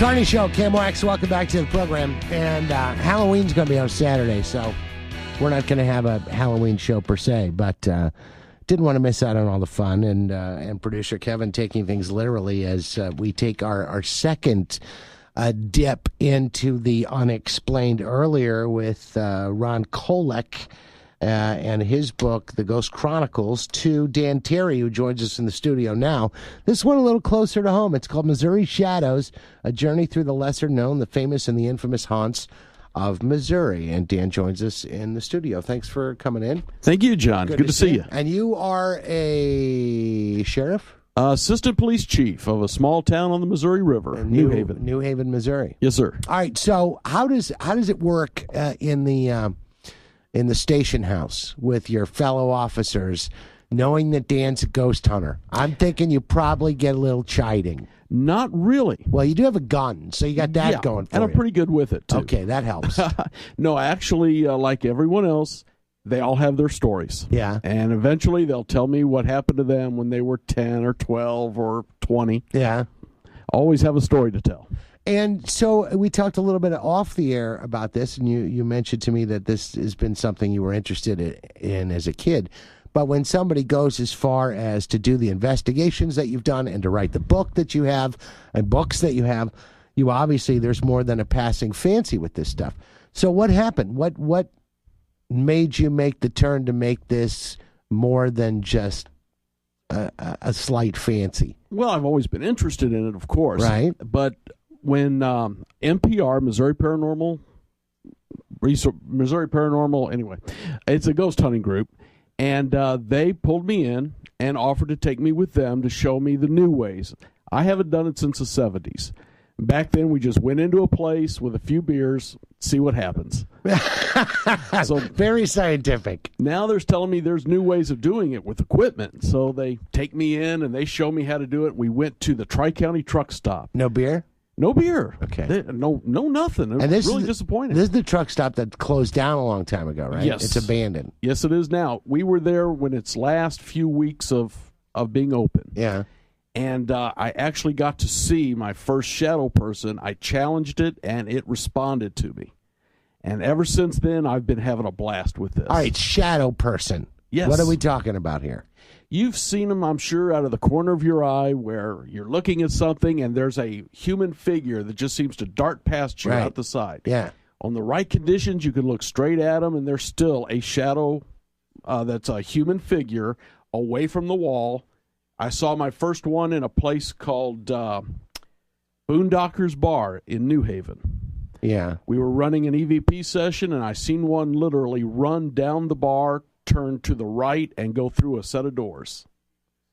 Carney Show, KMOX, welcome back to the program. And Halloween's going to be on Saturday, so we're not going to have a Halloween show per se, but didn't want to miss out on all the fun. And producer Kevin taking things literally as we take our second dip into the unexplained earlier with Ron Kolek and his book, The Ghost Chronicles, to Dan Terry, who joins us in the studio now. This one a little closer to home. It's called Missouri Shadows, A Journey Through the Lesser Known, the Famous and the Infamous Haunts of Missouri. And Dan joins us in the studio. Thanks for coming in. Thank you, John. Good to see you. And you are a sheriff? Assistant police chief of a small town on the Missouri River, New Haven. New Haven, Missouri. Yes, sir. All right, so how does it work in the station house with your fellow officers, knowing that Dan's a ghost hunter? I'm thinking you probably get a little chiding. Not really. Well, you do have a gun, so you got that going for you. And I'm pretty good with it, too. Okay, that helps. No, actually, like everyone else, they all have their stories. Yeah. And eventually they'll tell me what happened to them when they were 10 or 12 or 20. Yeah. Always have a story to tell. And so we talked a little bit off the air about this, and you mentioned to me that this has been something you were interested in as a kid. But when somebody goes as far as to do the investigations that you've done and to write the book that you have and books that you have, you obviously, there's more than a passing fancy with this stuff. So what happened? What made you make the turn to make this more than just a slight fancy? Well, I've always been interested in it, of course. Right. But when MPR, Missouri Paranormal, anyway, it's a ghost hunting group, and they pulled me in and offered to take me with them to show me the new ways. I haven't done it since the 70s. Back then, we just went into a place with a few beers, see what happens. So very scientific. Now they're telling me there's new ways of doing it with equipment. So they take me in and they show me how to do it. We went to the Tri-County truck stop. No beer? No beer. Okay. No nothing. It was really disappointing. This is the truck stop that closed down a long time ago, right? Yes. It's abandoned. Yes, it is now. We were there when its last few weeks of being open. Yeah. And I actually got to see my first shadow person. I challenged it, and it responded to me. And ever since then, I've been having a blast with this. All right, shadow person. Yes. What are we talking about here? You've seen them, I'm sure, out of the corner of your eye where you're looking at something and there's a human figure that just seems to dart past you out the side. Yeah. On the right conditions, you can look straight at them, and there's still a shadow that's a human figure away from the wall. I saw my first one in a place called Boondockers Bar in New Haven. Yeah. We were running an EVP session, and I seen one literally run down the bar, turn to the right, and go through a set of doors.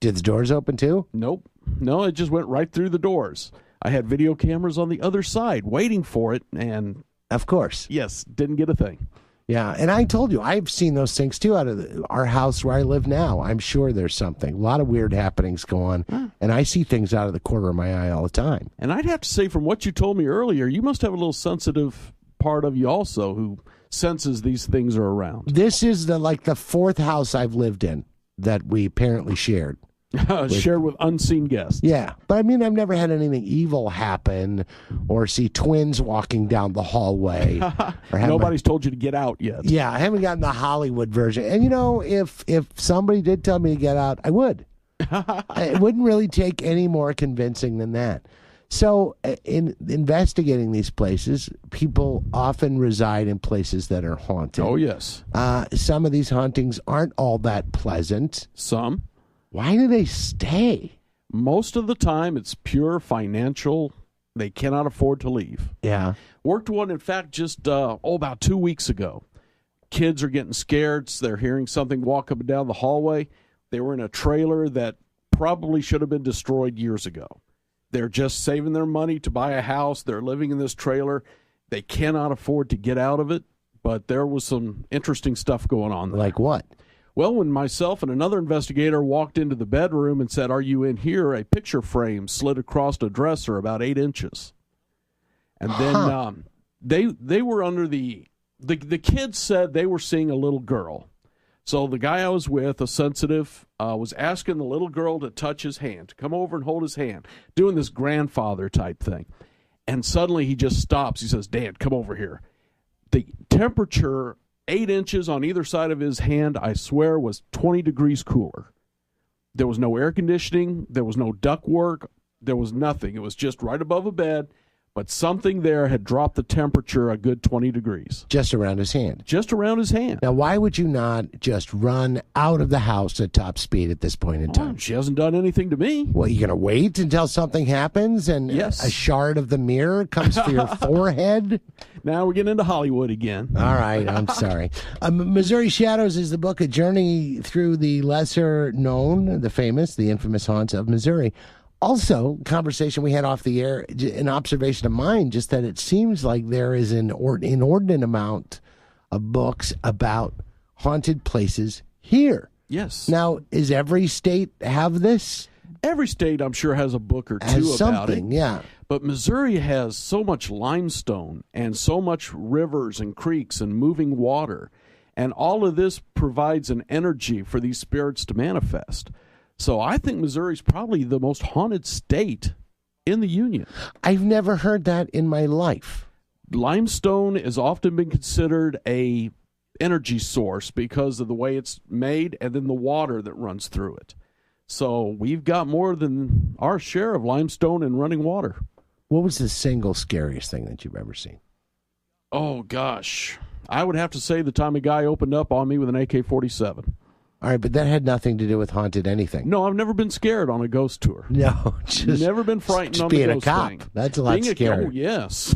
Did the doors open too? Nope. No, it just went right through the doors. I had video cameras on the other side waiting for it, and... Of course. Yes, didn't get a thing. Yeah, and I told you, I've seen those things too out of our house where I live now. I'm sure there's something. A lot of weird happenings go on, and I see things out of the corner of my eye all the time. And I'd have to say, from what you told me earlier, you must have a little sensitive part of you also who senses these things are around. This is the fourth house I've lived in that we apparently shared. Shared with unseen guests. Yeah, but I mean, I've never had anything evil happen or see twins walking down the hallway. Nobody's told you to get out yet. Yeah, I haven't gotten the Hollywood version. And, if somebody did tell me to get out, I would. It wouldn't really take any more convincing than that. So in investigating these places, people often reside in places that are haunted. Oh, yes. Some of these hauntings aren't all that pleasant. Some. Why do they stay? Most of the time, it's pure financial. They cannot afford to leave. Yeah. Worked one, in fact, just about 2 weeks ago. Kids are getting scared. So they're hearing something walk up and down the hallway. They were in a trailer that probably should have been destroyed years ago. They're just saving their money to buy a house. They're living in this trailer. They cannot afford to get out of it, but there was some interesting stuff going on there. Like what? Well, when myself and another investigator walked into the bedroom and said, "Are you in here?" a picture frame slid across a dresser about 8 inches. And then they were under the kids said they were seeing a little girl. So the guy I was with, a sensitive, was asking the little girl to touch his hand, to come over and hold his hand, doing this grandfather type thing. And suddenly he just stops. He says, "Dan, come over here." The temperature, 8 inches on either side of his hand, I swear, was 20 degrees cooler. There was no air conditioning. There was no duct work. There was nothing. It was just right above a bed, but something there had dropped the temperature a good 20 degrees. Just around his hand. Just around his hand. Now, why would you not just run out of the house at top speed at this point in time? She hasn't done anything to me. Well, you going to wait until something happens and Yes. a shard of the mirror comes for your forehead? Now we're getting into Hollywood again. All right, I'm sorry. Missouri Shadows is the book, a journey through the lesser known, the famous, the infamous haunts of Missouri. Also, conversation we had off the air, an observation of mine, just that it seems like there is an inordinate amount of books about haunted places here. Yes. Now, is every state have this? Every state, I'm sure, has a book or two Has about something, it. yeah. But Missouri has so much limestone and so much rivers and creeks and moving water. And all of this provides an energy for these spirits to manifest. So I think Missouri's probably the most haunted state in the Union. I've never heard that in my life. Limestone has often been considered a energy source because of the way it's made and then the water that runs through it. So we've got more than our share of limestone and running water. What was the single scariest thing that you've ever seen? Oh, gosh. I would have to say the time a guy opened up on me with an AK-47. All right, but that had nothing to do with haunted anything. No, I've never been scared on a ghost tour. No, just Never been frightened just on being the a ghost cop. thing. That's a lot scarier. Oh, yes.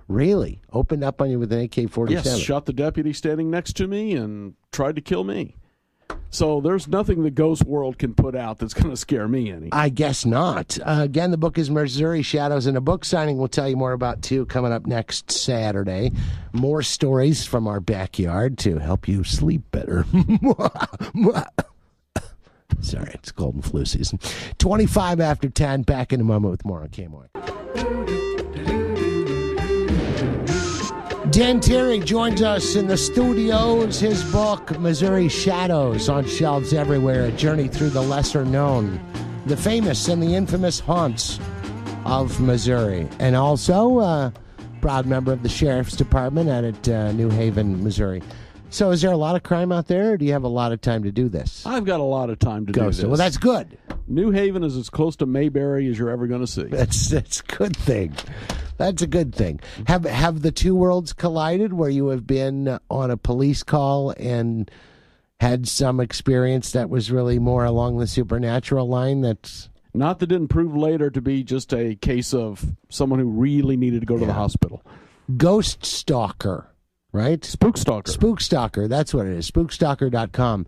Really? Opened up on you with an AK-47? Yes, shot the deputy standing next to me and tried to kill me. So there's nothing the ghost world can put out that's going to scare me any. I guess not. Again, the book is Missouri Shadows, and a book signing we'll tell you more about, too, coming up next Saturday. More stories from our backyard to help you sleep better. Sorry, it's cold and flu season. 25 after 10, back in a moment with more on KMOX. Dan Terry joins us in the studios. His book, Missouri Shadows, on shelves everywhere. A journey through the lesser known, the famous and the infamous haunts of Missouri. And also a proud member of the Sheriff's Department out at New Haven, Missouri. So is there a lot of crime out there, or do you have a lot of time to do this? I've got a lot of time to do this. Well, that's good. New Haven is as close to Mayberry as you're ever going to see. That's a good thing. That's a good thing. Have the two worlds collided where you have been on a police call and had some experience that was really more along the supernatural line? That's not that didn't prove later to be just a case of someone who really needed to go to the hospital. Ghost Stalker, right? Spook Stalker. Spook Stalker, that's what it is. Spookstalker.com.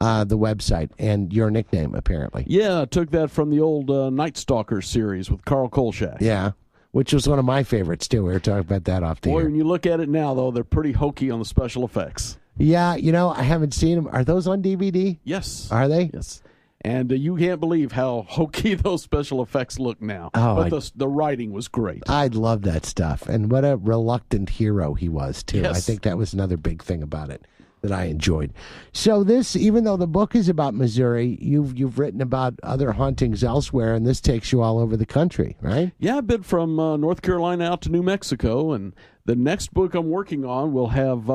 The website, and your nickname, apparently. Yeah, I took that from the old Night Stalker series with Carl Kolchak. Yeah, which was one of my favorites, too. We were talking about that off the air. Boy, when you look at it now, though, they're pretty hokey on the special effects. Yeah, I haven't seen them. Are those on DVD? Yes. Are they? Yes. And you can't believe how hokey those special effects look now. Oh, but the writing was great. I love that stuff. And what a reluctant hero he was, too. Yes. I think that was another big thing about it that I enjoyed. So this, even though the book is about Missouri, you've written about other hauntings elsewhere, and this takes you all over the country, right? Yeah, I've been from North Carolina out to New Mexico, and the next book I'm working on will have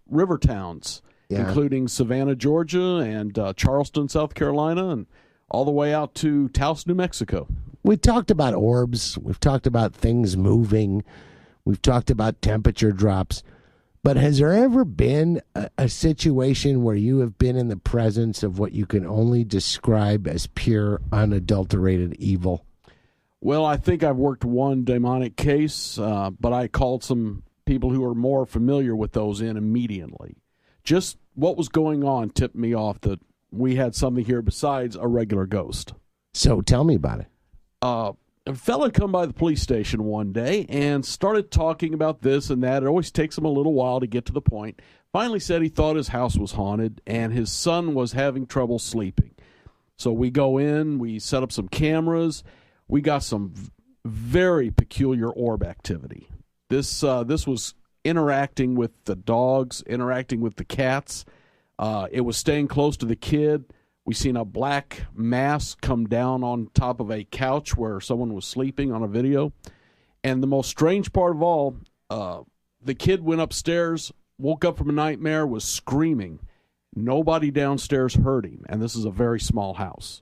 river towns, including Savannah, Georgia, and Charleston, South Carolina, and all the way out to Taos, New Mexico. We talked about orbs. We've talked about things moving. We've talked about temperature drops. But has there ever been a situation where you have been in the presence of what you can only describe as pure, unadulterated evil? Well, I think I've worked one demonic case, but I called some people who are more familiar with those in immediately. Just what was going on tipped me off that we had something here besides a regular ghost. So tell me about it. A fella come by the police station one day and started talking about this and that. It always takes him a little while to get to the point. Finally said he thought his house was haunted and his son was having trouble sleeping. So we go in, we set up some cameras. We got some very peculiar orb activity. This was interacting with the dogs, interacting with the cats. It was staying close to the kid. We seen a black mass come down on top of a couch where someone was sleeping on a video. And the most strange part of all, the kid went upstairs, woke up from a nightmare, was screaming. Nobody downstairs heard him, and this is a very small house.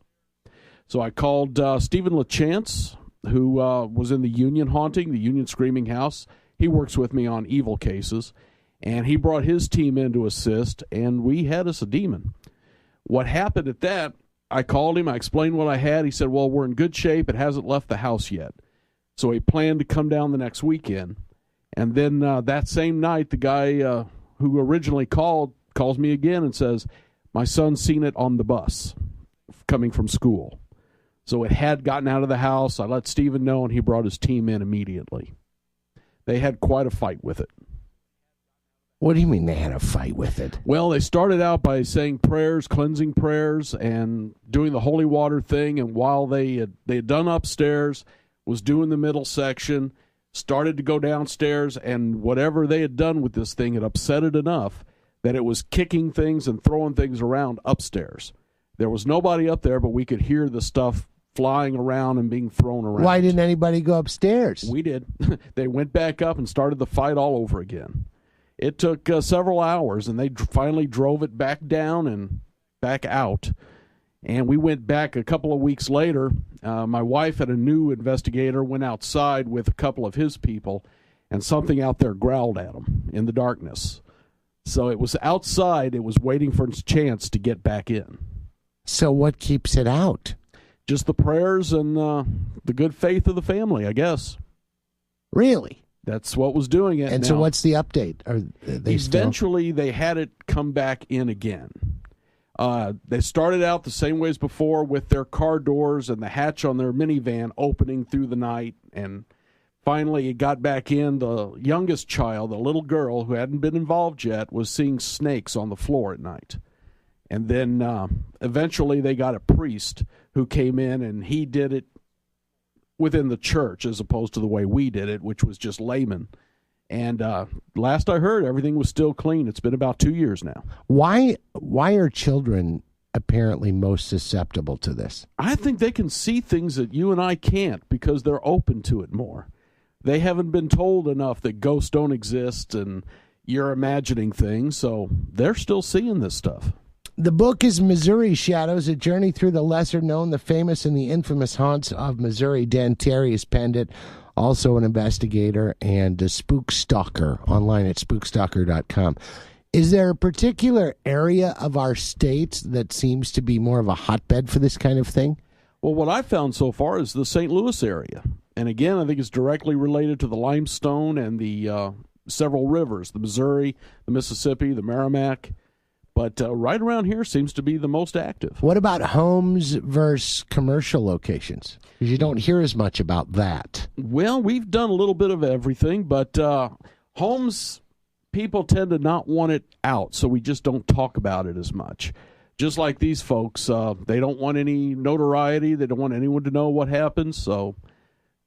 So I called Stephen LaChance, who was in the Union haunting, the Union screaming house. He works with me on evil cases, and he brought his team in to assist, and we had us a demon. What happened at that, I called him, I explained what I had. He said, well, we're in good shape. It hasn't left the house yet. So he planned to come down the next weekend. And then that same night, the guy who originally calls me again and says, my son's seen it on the bus coming from school. So it had gotten out of the house. I let Stephen know, and he brought his team in immediately. They had quite a fight with it. What do you mean they had a fight with it? Well, they started out by saying prayers, cleansing prayers, and doing the holy water thing. And while they had done upstairs, was doing the middle section, started to go downstairs, and whatever they had done with this thing had upset it enough that it was kicking things and throwing things around upstairs. There was nobody up there, but we could hear the stuff flying around and being thrown around. Why didn't anybody go upstairs? We did. They went back up and started the fight all over again. It took several hours, and they finally drove it back down and back out. And we went back a couple of weeks later. My wife and a new investigator went outside with a couple of his people, and something out there growled at them in the darkness. So it was outside. It was waiting for its chance to get back in. So what keeps it out? Just the prayers and the good faith of the family, I guess. Really? That's what was doing it. And now, so what's the update? Are they eventually, they had it come back in again. They started out the same way as before with their car doors and the hatch on their minivan opening through the night. And finally, it got back in. The youngest child, a little girl who hadn't been involved yet, was seeing snakes on the floor at night. And then eventually they got a priest who came in, and he did it within the church as opposed to the way we did it, which was just layman. And last I heard, everything was still clean. It's been about 2 years now. Why are children apparently most susceptible to this? I think they can see things that you and I can't because they're open to it more. They haven't been told enough that ghosts don't exist and you're imagining things, so they're still seeing this stuff. The book is Missouri Shadows, a journey through the lesser-known, the famous, and the infamous haunts of Missouri. Dan Terry has penned it, also an investigator and a spook stalker, online at spookstalker.com. Is there a particular area of our state that seems to be more of a hotbed for this kind of thing? Well, what I've found so far is the St. Louis area. And again, I think it's directly related to the limestone and the several rivers, the Missouri, the Mississippi, the Merrimack. But right around here seems to be the most active. What about homes versus commercial locations? Because you don't hear as much about that. Well, we've done a little bit of everything, but homes, people tend to not want it out, so we just don't talk about it as much. Just like these folks, they don't want any notoriety. They don't want anyone to know what happens, so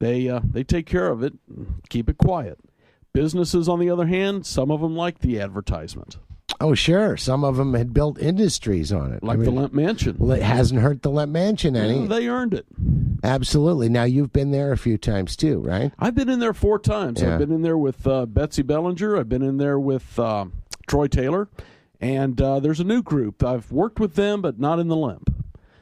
they take care of it, keep it quiet. Businesses, on the other hand, some of them like the advertisement. Oh, sure. Some of them had built industries on it. Like the Lemp Mansion. Well, it hasn't hurt the Lemp Mansion any. Yeah, they earned it. Absolutely. Now, you've been there a few times, too, right? I've been in there 4 times. Yeah. I've been in there with Betsy Bellinger. I've been in there with Troy Taylor. And there's a new group. I've worked with them, but not in the Lemp.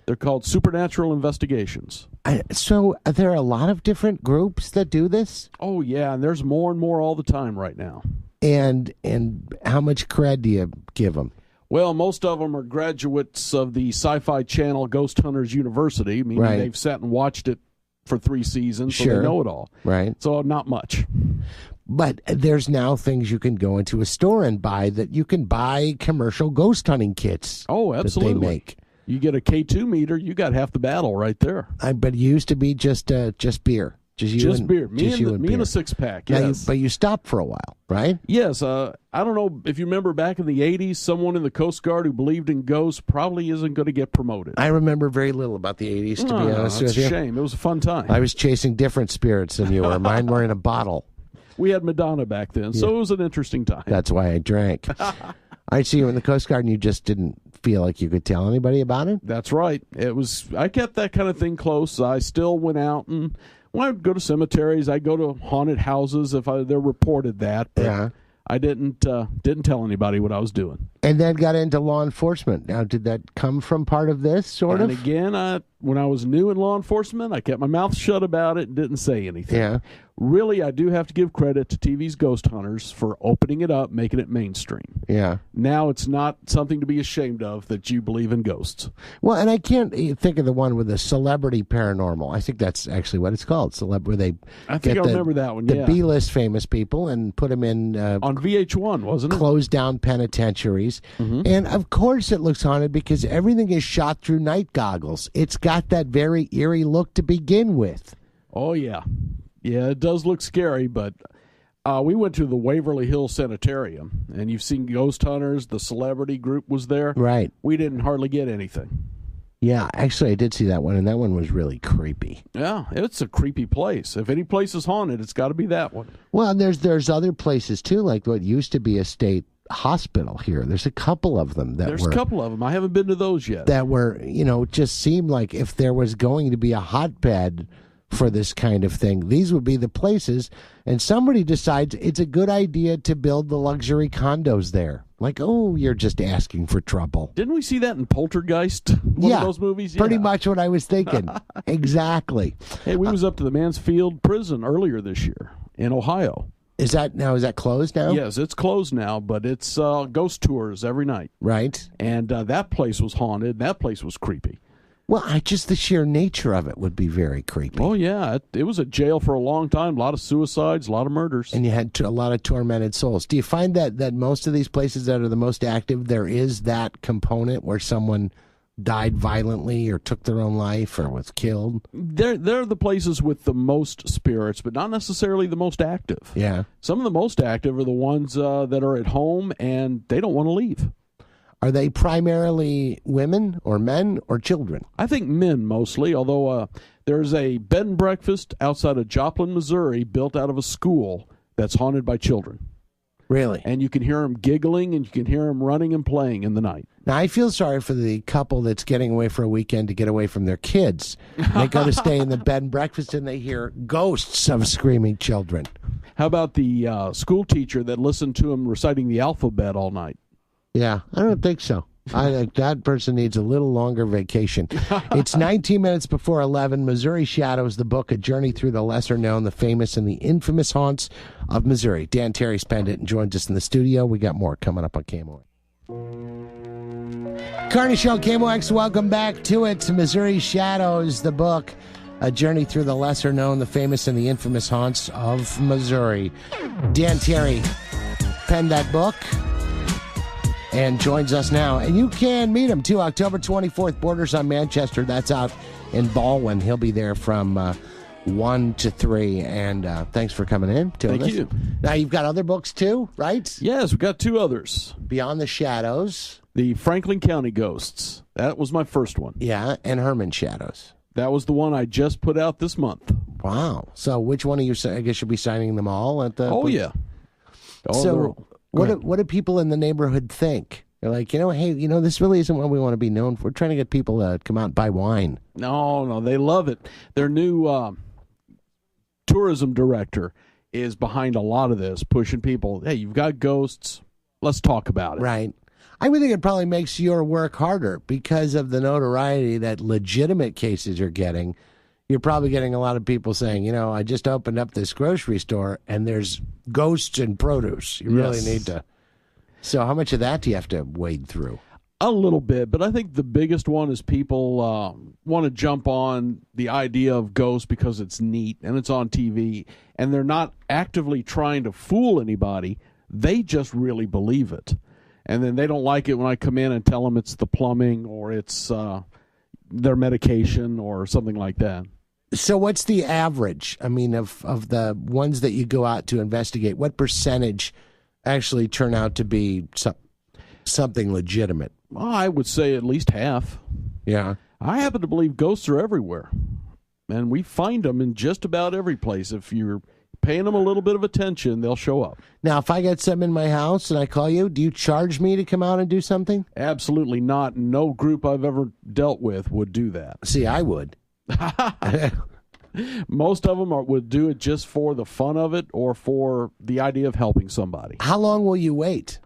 They're called Supernatural Investigations. So are there a lot of different groups that do this? Oh, yeah, and there's more and more all the time right now. And how much cred do you give them? Well, most of them are graduates of the Sci-Fi Channel Ghost Hunters University, meaning Right. they've sat and watched it for 3 seasons, so Sure. they know it all. Right. So not much. But there's now things you can go into a store and buy that you can buy commercial ghost hunting kits. Oh, absolutely. That they make. You get a K2 meter, you got half the battle right there. But it used to be just beer. Just beer. Me you and beer. a 6-pack, Now yes. but you stopped for a while, right? Yes. I don't know if you remember back in the 80s, someone in the Coast Guard who believed in ghosts probably isn't going to get promoted. I remember very little about the 80s, to be honest with It's you. a shame. It was a fun time. I was chasing different spirits than you were. Mine were in a bottle. We had Madonna back then, so it was an interesting time. That's why I drank. I see you were in the Coast Guard and you just didn't feel like you could tell anybody about it? That's right. I kept that kind of thing close. I still went out and Well, I would go to cemeteries. I go to haunted houses if they're reported that. But Yeah. I didn't tell anybody what I was doing. And then got into law enforcement. Now, did that come from part of this, sort of? And again, when I was new in law enforcement, I kept my mouth shut about it and didn't say anything. Yeah. Really, I do have to give credit to TV's Ghost Hunters for opening it up, making it mainstream. Yeah. Now it's not something to be ashamed of that you believe in ghosts. Well, and I can't think of the one with the celebrity paranormal. I think that's actually what it's called. Where they I think I remember that one, the yeah. B-list famous people and put them in on VH1, wasn't it? closed down penitentiaries. Mm-hmm. And of course it looks haunted because everything is shot through night goggles. It's got that very eerie look to begin with. Oh, yeah. Yeah, it does look scary, but we went to the Waverly Hills Sanitarium, and you've seen Ghost Hunters. The celebrity group was there. Right. We didn't hardly get anything. Yeah, actually I did see that one, and that one was really creepy. Yeah, it's a creepy place. If any place is haunted, it's got to be that one. Well, there's other places, too, like what used to be a state hospital here. There's a couple of them that There's a couple of them. I haven't been to those yet. That were, just seemed like if there was going to be a hotbed for this kind of thing, these would be the places. And somebody decides it's a good idea to build the luxury condos there. Like, oh, you're just asking for trouble. Didn't we see that in Poltergeist? One of those movies? Pretty much what I was thinking. Exactly. Hey, we was up to the Mansfield prison earlier this year in Ohio. Is that closed now? Yes, it's closed now, but it's ghost tours every night. Right. And that place was haunted. That place was creepy. Well, just the sheer nature of it would be very creepy. Oh, yeah. It was a jail for a long time. A lot of suicides, a lot of murders. And you had a lot of tormented souls. Do you find that most of these places that are the most active, there is that component where someone died violently or took their own life or was killed? They're the places with the most spirits, but not necessarily the most active. Yeah. Some of the most active are the ones that are at home and they don't want to leave. Are they primarily women or men or children? I think men mostly, although there's a bed and breakfast outside of Joplin, Missouri, built out of a school that's haunted by children. Really? And you can hear them giggling and you can hear them running and playing in the night. Now, I feel sorry for the couple that's getting away for a weekend to get away from their kids. They go to stay in the bed and breakfast and they hear ghosts of screaming children. How about the school teacher that listened to him reciting the alphabet all night? Yeah, I don't think so. I think that person needs a little longer vacation. It's 19 minutes before 11. Missouri Shadows, the book, A Journey Through the Lesser Known, the Famous, and the Infamous Haunts of Missouri. Dan Terry's penned it and joins us in the studio. We got more coming up on KMOX. Carney Show, KMOX, welcome back to it. Missouri Shadows, the book, A Journey Through the Lesser Known, the Famous, and the Infamous Haunts of Missouri. Dan Terry penned that book and joins us now. And you can meet him, too, October 24th, Borders on Manchester. That's out in Baldwin. He'll be there from 1 to 3. And thanks for coming in. Thank you. Now, you've got other books, too, right? Yes, we've got two others. Beyond the Shadows. The Franklin County Ghosts. That was my first one. Yeah, and Hermann Shadows. That was the one I just put out this month. Wow. So which one of you, I guess you'll be signing them all at the... Oh, yeah. So what do people in the neighborhood think? They're like, hey, this really isn't what we want to be known for. We're trying to get people to come out and buy wine. No, they love it. Their new tourism director is behind a lot of this, pushing people, hey, you've got ghosts, let's talk about it. Right. I would think it probably makes your work harder because of the notoriety that legitimate cases are getting. You're probably getting a lot of people saying, I just opened up this grocery store and there's ghosts in produce. You really need to. So how much of that do you have to wade through? A little bit, but I think the biggest one is people want to jump on the idea of ghosts because it's neat and it's on TV, and they're not actively trying to fool anybody. They just really believe it. And then they don't like it when I come in and tell them it's the plumbing or it's their medication or something like that. So what's the average, of the ones that you go out to investigate? What percentage actually turn out to be something legitimate? Well, I would say at least half. Yeah. I happen to believe ghosts are everywhere. And we find them in just about every place. If you're paying them a little bit of attention, they'll show up. Now, if I got some in my house and I call you, do you charge me to come out and do something? Absolutely not. No group I've ever dealt with would do that. See, I would. Most of them would do it just for the fun of it or for the idea of helping somebody. How long will you wait?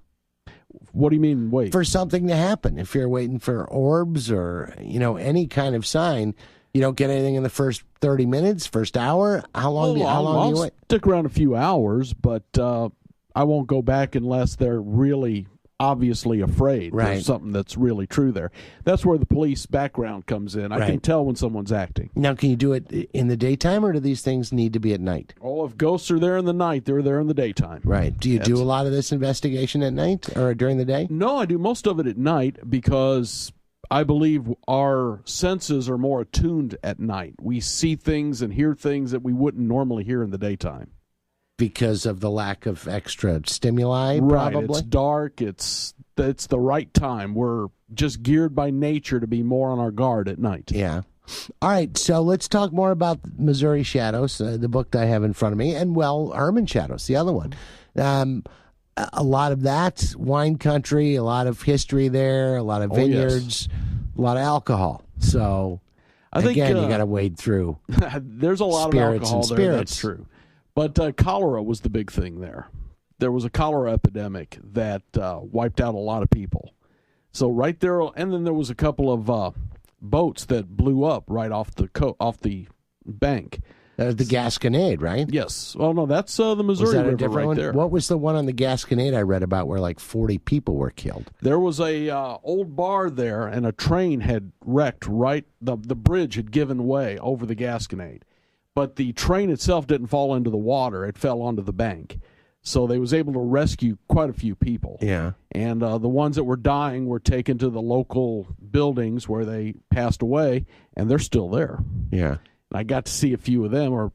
What do you mean wait? For something to happen. If you're waiting for orbs or, any kind of sign, you don't get anything in the first 30 minutes, first hour? How long do you wait? Stick around a few hours, but I won't go back unless they're really obviously afraid. Right. There's something that's really true there. That's where the police background comes in. I can tell when someone's acting. Now, can you do it in the daytime, or do these things need to be at night? Oh, if ghosts are there in the night, they're there in the daytime. Right. Do you do a lot of this investigation at night or during the day? No, I do most of it at night because I believe our senses are more attuned at night. We see things and hear things that we wouldn't normally hear in the daytime. Because of the lack of extra stimuli, right, probably? It's dark. It's the right time. We're just geared by nature to be more on our guard at night. Yeah. All right, so let's talk more about Missouri Shadows, the book that I have in front of me, and, Hermann Shadows, the other one. A lot of that, wine country, a lot of history there, a lot of vineyards, a lot of alcohol. So, I think, you got to wade through. There's a lot of alcohol there, that's true. But cholera was the big thing there. There was a cholera epidemic that wiped out a lot of people. So right there, and then there was a couple of boats that blew up right off the bank. The Gasconade, right? Yes. Oh, no, that's the Missouri River right there. What was the one on the Gasconade I read about where like 40 people were killed? There was a old bar there, and a train had wrecked right. The bridge had given way over the Gasconade. But the train itself didn't fall into the water. It fell onto the bank. So they was able to rescue quite a few people. Yeah. And the ones that were dying were taken to the local buildings where they passed away, and they're still there. Yeah. And I got to see a few of them,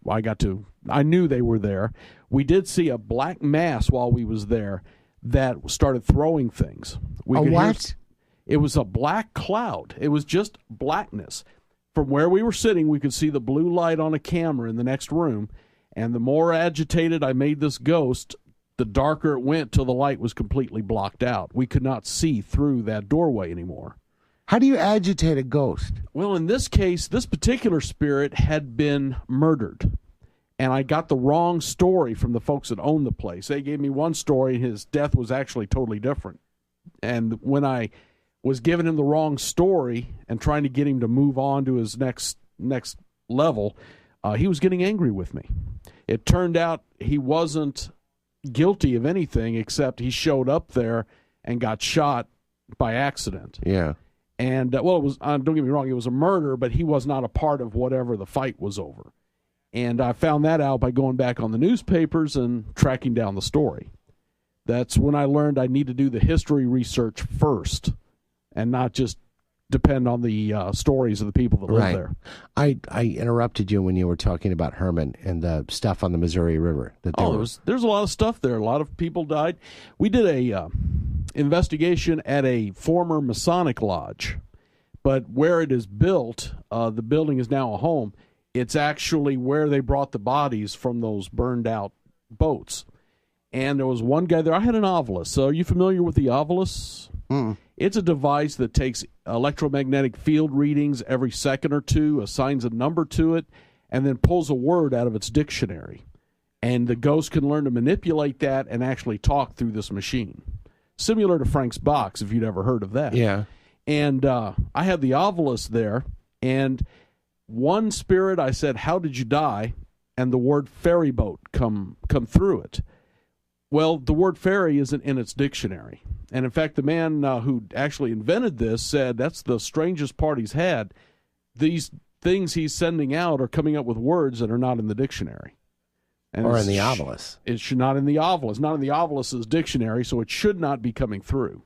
I knew they were there. We did see a black mass while we was there that started throwing things. What? It was a black cloud. It was just blackness. From where we were sitting, we could see the blue light on a camera in the next room, and the more agitated I made this ghost, the darker it went till the light was completely blocked out. We could not see through that doorway anymore. How do you agitate a ghost? Well, in this case, this particular spirit had been murdered, and I got the wrong story from the folks that owned the place. They gave me one story, and his death was actually totally different. And when I was giving him the wrong story and trying to get him to move on to his next level, he was getting angry with me. It turned out he wasn't guilty of anything except he showed up there and got shot by accident. Yeah. And, it was, don't get me wrong, it was a murder, but he was not a part of whatever the fight was over. And I found that out by going back on the newspapers and tracking down the story. That's when I learned I need to do the history research first and not just depend on the stories of the people that live there. I interrupted you when you were talking about Hermann and the stuff on the Missouri River. There's a lot of stuff there. A lot of people died. We did a investigation at a former Masonic lodge, but where it is built, the building is now a home. It's actually where they brought the bodies from those burned out boats. And there was one guy there. I had an Ovilus. So are you familiar with the Ovilus? Mm. It's a device that takes electromagnetic field readings every second or two, assigns a number to it, and then pulls a word out of its dictionary. And the ghost can learn to manipulate that and actually talk through this machine. Similar to Frank's box, if you'd ever heard of that. Yeah. And I had the Ovilus there, and one spirit, I said, "How did you die?" And the word ferry boat come through it. Well, the word ferry isn't in its dictionary. And in fact, the man who actually invented this said that's the strangest part he's had. These things he's sending out are coming up with words that are not in the dictionary. And or in the Ovilus. It should not in the Ovilus. Not in the Ovilus's dictionary, so it should not be coming through.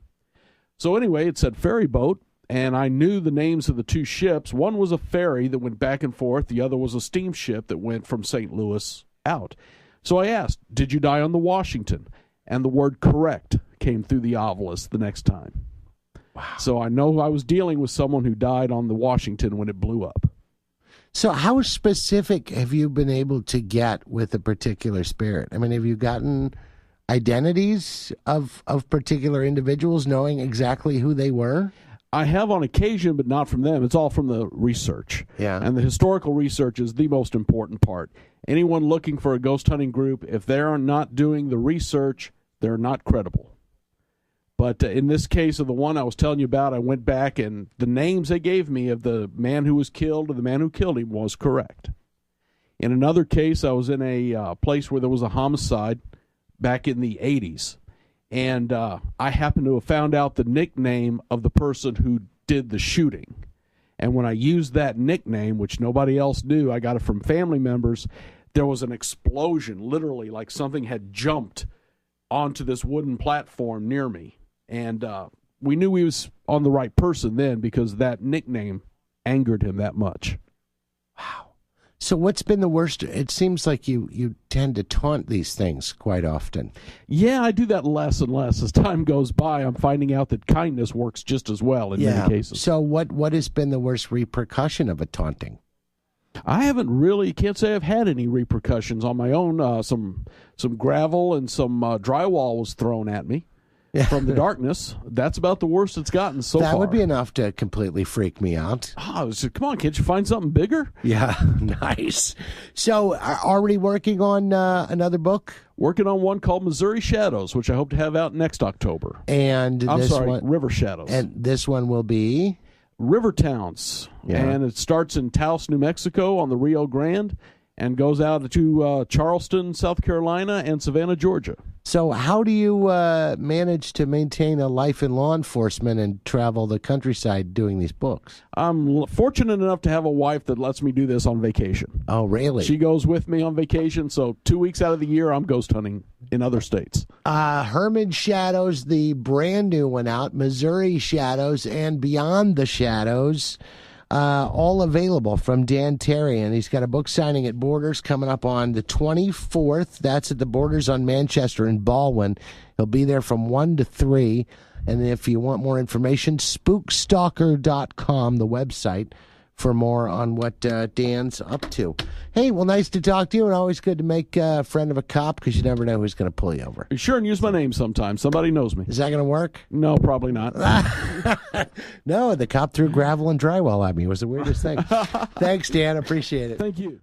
So anyway, it said ferry boat, and I knew the names of the two ships. One was a ferry that went back and forth. The other was a steamship that went from St. Louis out. So I asked, "Did you die on the Washington?" And the word correct came through the Ovilus the next time. Wow. So I know I was dealing with someone who died on the Washington when it blew up. So how specific have you been able to get with a particular spirit? I mean, have you gotten identities of particular individuals knowing exactly who they were? I have on occasion, but not from them. It's all from the research. Yeah. And the historical research is the most important part. Anyone looking for a ghost hunting group, if they're not doing the research, they're not credible. But in this case of the one I was telling you about, I went back, and the names they gave me of the man who was killed and the man who killed him was correct. In another case, I was in a place where there was a homicide back in the 80s. And I happened to have found out the nickname of the person who did the shooting. And when I used that nickname, which nobody else knew, I got it from family members, there was an explosion, literally, like something had jumped onto this wooden platform near me. And we knew he was on the right person then because that nickname angered him that much. Wow. So what's been the worst? It seems like you tend to taunt these things quite often. Yeah, I do that less and less. As time goes by, I'm finding out that kindness works just as well in many cases. So what has been the worst repercussion of a taunting? I haven't really, can't say I've had any repercussions on my own. Some gravel and some drywall was thrown at me. From the darkness. That's about the worst it's gotten so far. That would be enough to completely freak me out. Oh, so come on, can't you find something bigger? Yeah, nice. So, already working on another book? Working on one called Missouri Shadows, which I hope to have out next October. And River Shadows. And this one will be? River Towns. Yeah. And it starts in Taos, New Mexico on the Rio Grande and goes out to Charleston, South Carolina, and Savannah, Georgia. So how do you manage to maintain a life in law enforcement and travel the countryside doing these books? I'm fortunate enough to have a wife that lets me do this on vacation. Oh, really? She goes with me on vacation, so 2 weeks out of the year, I'm ghost hunting in other states. Hermann Shadows, the brand new one out, Missouri Shadows, and Beyond the Shadows. All available from Dan Terry, and he's got a book signing at Borders coming up on the 24th. That's at the Borders on Manchester in Baldwin. He'll be there from 1 to 3. And if you want more information, spookstalker.com, the website, for more on what Dan's up to. Hey, well, nice to talk to you, and always good to make a friend of a cop because you never know who's going to pull you over. Sure, and use my name sometime. Somebody knows me. Is that going to work? No, probably not. No, the cop threw gravel and drywall at me. It was the weirdest thing. Thanks, Dan. Appreciate it. Thank you.